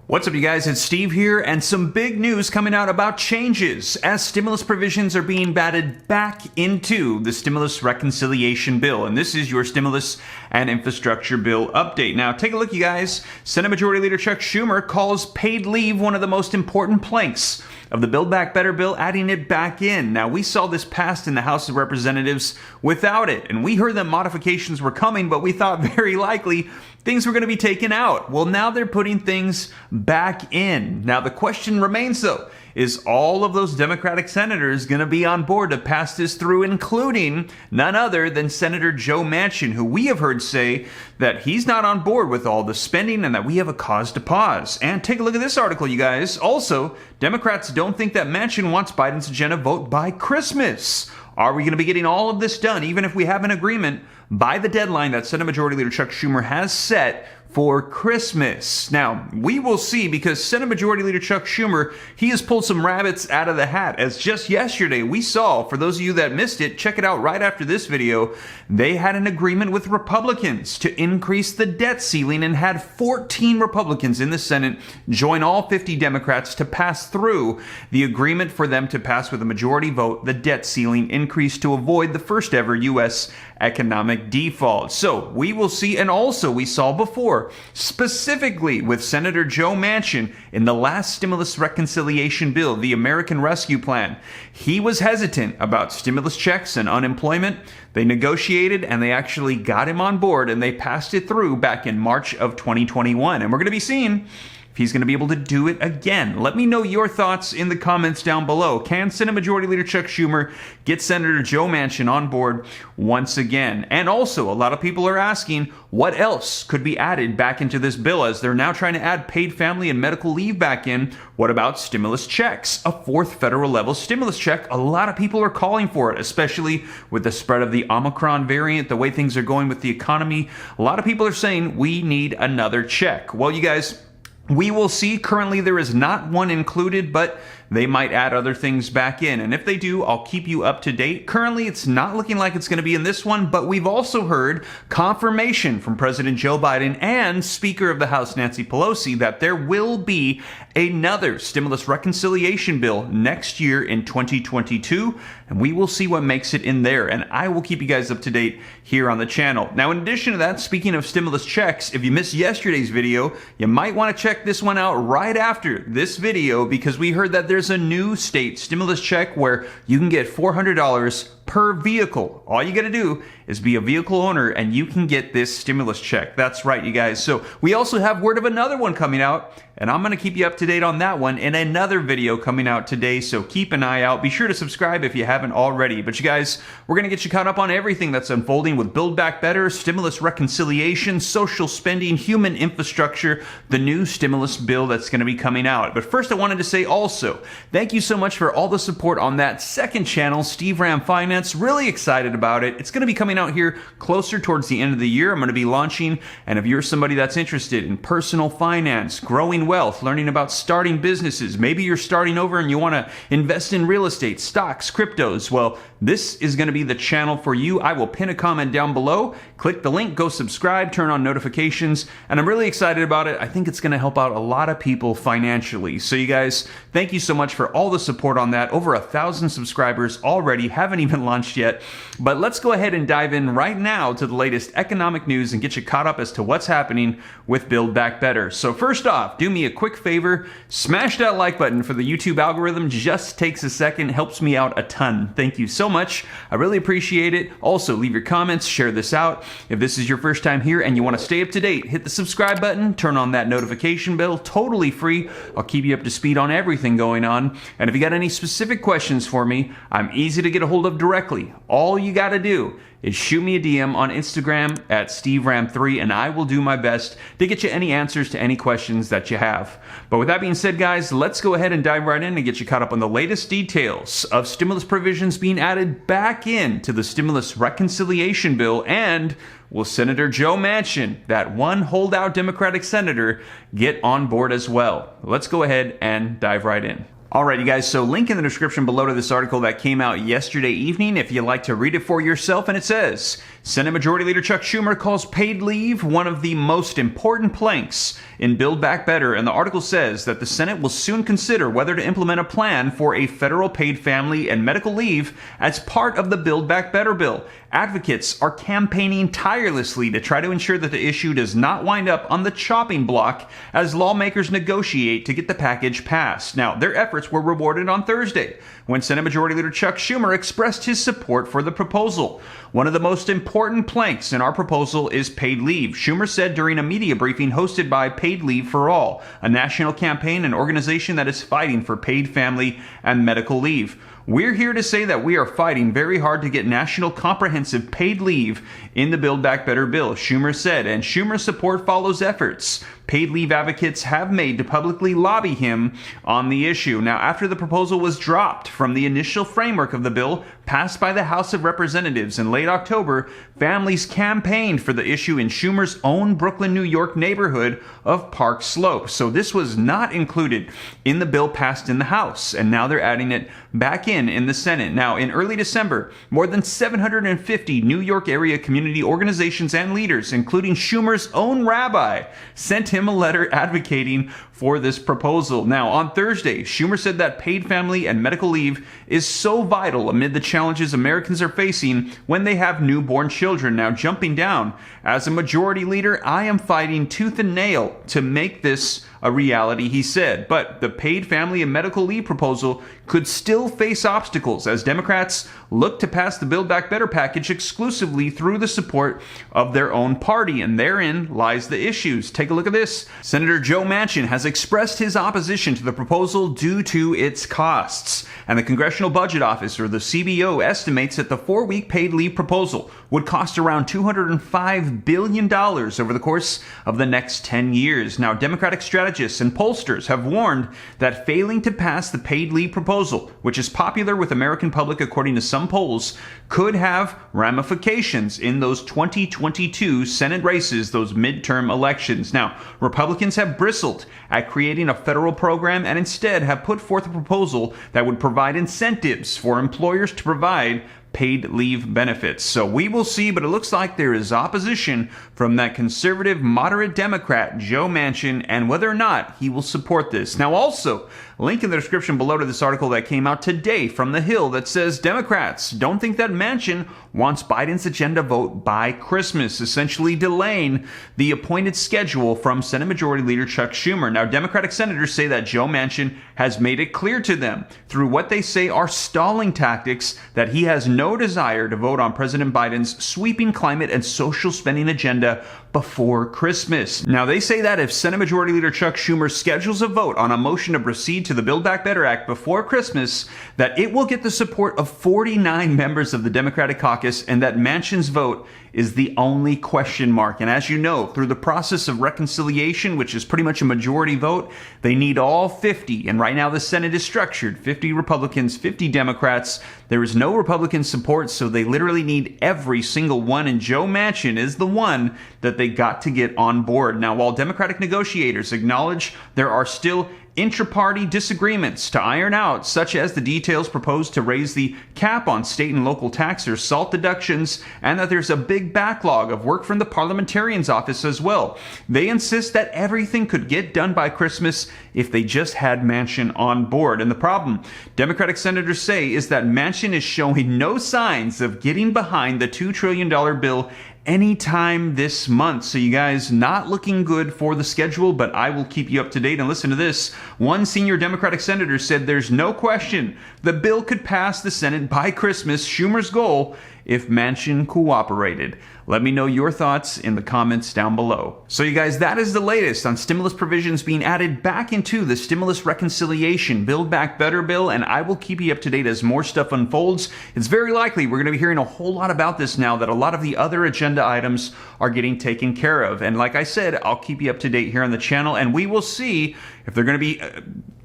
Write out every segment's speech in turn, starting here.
What's up, you guys? It's Steve here, and some big news coming out about changes as stimulus provisions are being batted back into the stimulus reconciliation bill. And this is your stimulus and infrastructure bill update. Now, take a look, you guys. Senate Majority Leader Chuck Schumer calls paid leave one of the most important planks of the Build Back Better bill, adding it back in. Now, we saw this passed in the House of Representatives without it, and we heard that modifications were coming, but we thought very likely things were going to be taken out. Well, now they're putting things back in. Now, the question remains, though, is all of those Democratic senators going to be on board to pass this through, including none other than Senator Joe Manchin, who we have heard say that he's not on board with all the spending and that we have a cause to pause. And take a look at this article, you guys. Also, Democrats don't think that Manchin wants Biden's agenda vote by Christmas. Are we going to be getting all of this done, even if we have an agreement, by the deadline that Senate Majority Leader Chuck Schumer has set for Christmas? Now, we will see, because Senate Majority Leader Chuck Schumer, he has pulled some rabbits out of the hat. As just yesterday we saw, for those of you that missed it, check it out right after this video, they had an agreement with Republicans to increase the debt ceiling and had 14 Republicans in the Senate join all 50 Democrats to pass through the agreement for them to pass with a majority vote the debt ceiling increase to avoid the first ever U.S. economic default. So we will see, and also we saw before, specifically with Senator Joe Manchin in the last stimulus reconciliation bill, the American Rescue Plan, he was hesitant about stimulus checks and unemployment. They negotiated and they actually got him on board, and they passed it through back in March of 2021. And we're going to be seeing if he's going to be able to do it again. Let me know your thoughts in the comments down below. Can Senate Majority Leader Chuck Schumer get Senator Joe Manchin on board once again? And also, a lot of people are asking what else could be added back into this bill, as they're now trying to add paid family and medical leave back in. What about stimulus checks? A fourth federal level stimulus check. A lot of people are calling for it, especially with the spread of the Omicron variant, the way things are going with the economy. A lot of people are saying we need another check. Well, you guys, we will see. Currently, there is not one included, but they might add other things back in. And if they do, I'll keep you up to date. Currently, it's not looking like it's going to be in this one, but we've also heard confirmation from President Joe Biden and Speaker of the House Nancy Pelosi that there will be another stimulus reconciliation bill next year in 2022. And we will see what makes it in there. And I will keep you guys up to date here on the channel. Now, in addition to that, speaking of stimulus checks, if you missed yesterday's video, you might want to check this one out right after this video, because we heard that there's a new state stimulus check where you can get $400 per vehicle. All you got to do is be a vehicle owner and you can get this stimulus check. That's right, you guys. So we also have word of another one coming out, and I'm going to keep you up to date on that one in another video coming out today. So keep an eye out. Be sure to subscribe if you haven't already. But you guys, we're going to get you caught up on everything that's unfolding with Build Back Better, stimulus reconciliation, social spending, human infrastructure, the new stimulus bill that's going to be coming out. But first, I wanted to say also, thank you so much for all the support on that second channel, Steve Ram Finance. Really excited about it. It's going to be coming out here closer towards the end of the year. I'm going to be launching, and if you're somebody that's interested in personal finance, growing wealth, learning about starting businesses, maybe you're starting over and you want to invest in real estate, stocks, cryptos, well, this is going to be the channel for you. I will pin a comment down below. Click the link, go subscribe, turn on notifications, and I'm really excited about it. I think it's going to help out a lot of people financially. So you guys, thank you so much for all the support on that. Over 1,000 subscribers already, haven't even launched yet. But let's go ahead and dive in right now to the latest economic news and get you caught up as to what's happening with Build Back Better. So first off, do me a quick favor, smash that like button for the YouTube algorithm. Just takes a second, helps me out a ton. Thank you so much. I really appreciate it. Also, leave your comments, share this out. If this is your first time here and you want to stay up to date, hit the subscribe button, turn on that notification bell, totally free. I'll keep you up to speed on everything going on. And if you got any specific questions for me, I'm easy to get a hold of directly. All you got to do is shoot me a DM on Instagram at SteveRam3, and I will do my best to get you any answers to any questions that you have. But with that being said, guys, let's go ahead and dive right in and get you caught up on the latest details of stimulus provisions being added back into the stimulus reconciliation bill. And will Senator Joe Manchin, that one holdout Democratic senator, get on board as well? Let's go ahead and dive right in. All right, you guys, so link in the description below to this article that came out yesterday evening if you'd like to read it for yourself. And it says, Senate Majority Leader Chuck Schumer calls paid leave one of the most important planks in Build Back Better. And the article says that the Senate will soon consider whether to implement a plan for a federal paid family and medical leave as part of the Build Back Better bill. Advocates are campaigning tirelessly to try to ensure that the issue does not wind up on the chopping block as lawmakers negotiate to get the package passed. Now, their efforts were rewarded on Thursday when Senate Majority Leader Chuck Schumer expressed his support for the proposal. One of the most important planks in our proposal is paid leave, Schumer said during a media briefing hosted by Paid Leave for All, a national campaign and organization that is fighting for paid family and medical leave. We're here to say that we are fighting very hard to get national comprehensive paid leave in the Build Back Better bill, Schumer said, and Schumer's support follows efforts paid leave advocates have made to publicly lobby him on the issue. Now, after the proposal was dropped from the initial framework of the bill passed by the House of Representatives in late October, families campaigned for the issue in Schumer's own Brooklyn, New York neighborhood of Park Slope. So this was not included in the bill passed in the House, and now they're adding it back in the Senate. Now, in early December, more than 750 New York area community organizations and leaders, including Schumer's own rabbi, sent him a letter advocating for this proposal. Now, on Thursday, Schumer said that paid family and medical leave is so vital amid the challenges Americans are facing when they have newborn children. Now, jumping down, as a majority leader, I am fighting tooth and nail to make this a reality, he said. But the paid family and medical leave proposal could still face obstacles as Democrats look to pass the Build Back Better package exclusively through the support of their own party, and therein lies the issues. Take a look at this. Senator Joe Manchin has expressed his opposition to the proposal due to its costs, and the Congressional Budget Office, or the CBO, estimates that the 4-week paid leave proposal would cost around $205 billion over the course of the next 10 years. Now, Democratic strategists and pollsters have warned that failing to pass the paid leave proposal, which is popular with American public according to some polls, could have ramifications in those 2022 Senate races, those midterm elections. Now, Republicans have bristled at creating a federal program and instead have put forth a proposal that would provide incentives for employers to provide paid leave benefits. So we will see, but it looks like there is opposition from that conservative, moderate Democrat, Joe Manchin, and whether or not he will support this. Now, also, link in the description below to this article that came out today from The Hill that says Democrats don't think that Manchin wants Biden's agenda vote by Christmas, essentially delaying the appointed schedule from Senate Majority Leader Chuck Schumer. Now, Democratic senators say that Joe Manchin has made it clear to them through what they say are stalling tactics that he has no desire to vote on President Biden's sweeping climate and social spending agenda before Christmas. Now, they say that if Senate Majority Leader Chuck Schumer schedules a vote on a motion to proceed to the Build Back Better Act before Christmas, that it will get the support of 49 members of the Democratic caucus, and that Manchin's vote is the only question mark. And as you know, through the process of reconciliation, which is pretty much a majority vote, they need all 50. And right now the Senate is structured 50 Republicans, 50 Democrats. There is no Republican support, so they literally need every single one. And Joe Manchin is the one that they got to get on board. Now, while Democratic negotiators acknowledge there are still intra-party disagreements to iron out, such as the details proposed to raise the cap on state and local tax or SALT deductions, and that there's a big backlog of work from the parliamentarian's office as well. They insist that everything could get done by Christmas if they just had Manchin on board. And the problem, Democratic senators say, is that Manchin is showing no signs of getting behind the $2 trillion bill anytime this month. So you guys, not looking good for the schedule, but I will keep you up to date. And listen to this. One senior Democratic senator said there's no question the bill could pass the Senate by Christmas, Schumer's goal, if Manchin cooperated. Let me know your thoughts in the comments down below. So you guys, that is the latest on stimulus provisions being added back into the Stimulus Reconciliation Build Back Better bill, and I will keep you up to date as more stuff unfolds. It's very likely we're going to be hearing a whole lot about this now that a lot of the other agenda items are getting taken care of. And like I said, I'll keep you up to date here on the channel, and we will see if they're going to be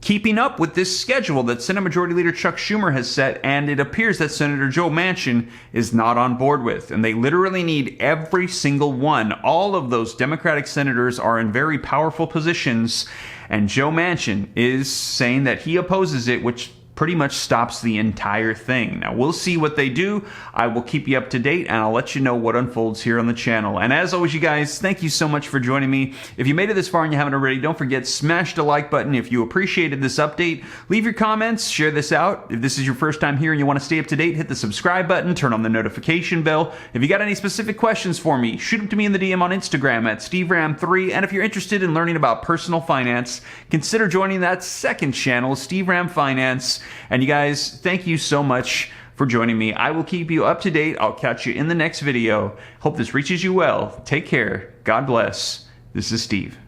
keeping up with this schedule that Senate Majority Leader Chuck Schumer has set, and it appears that Senator Joe Manchin is not on board with. And they literally need every single one. All of those Democratic senators are in very powerful positions, and Joe Manchin is saying that he opposes it, which pretty much stops the entire thing. Now, we'll see what they do. I will keep you up to date, and I'll let you know what unfolds here on the channel. And as always, you guys, thank you so much for joining me. If you made it this far and you haven't already, don't forget, smash the like button if you appreciated this update. Leave your comments, share this out. If this is your first time here and you want to stay up to date, hit the subscribe button, turn on the notification bell. If you got any specific questions for me, shoot them to me in the DM on Instagram at SteveRam3. And if you're interested in learning about personal finance, consider joining that second channel, Steve Ram Finance. And you guys, thank you so much for joining me. I will keep you up to date. I'll catch you in the next video. Hope this reaches you well. Take care. God bless. This is Steve.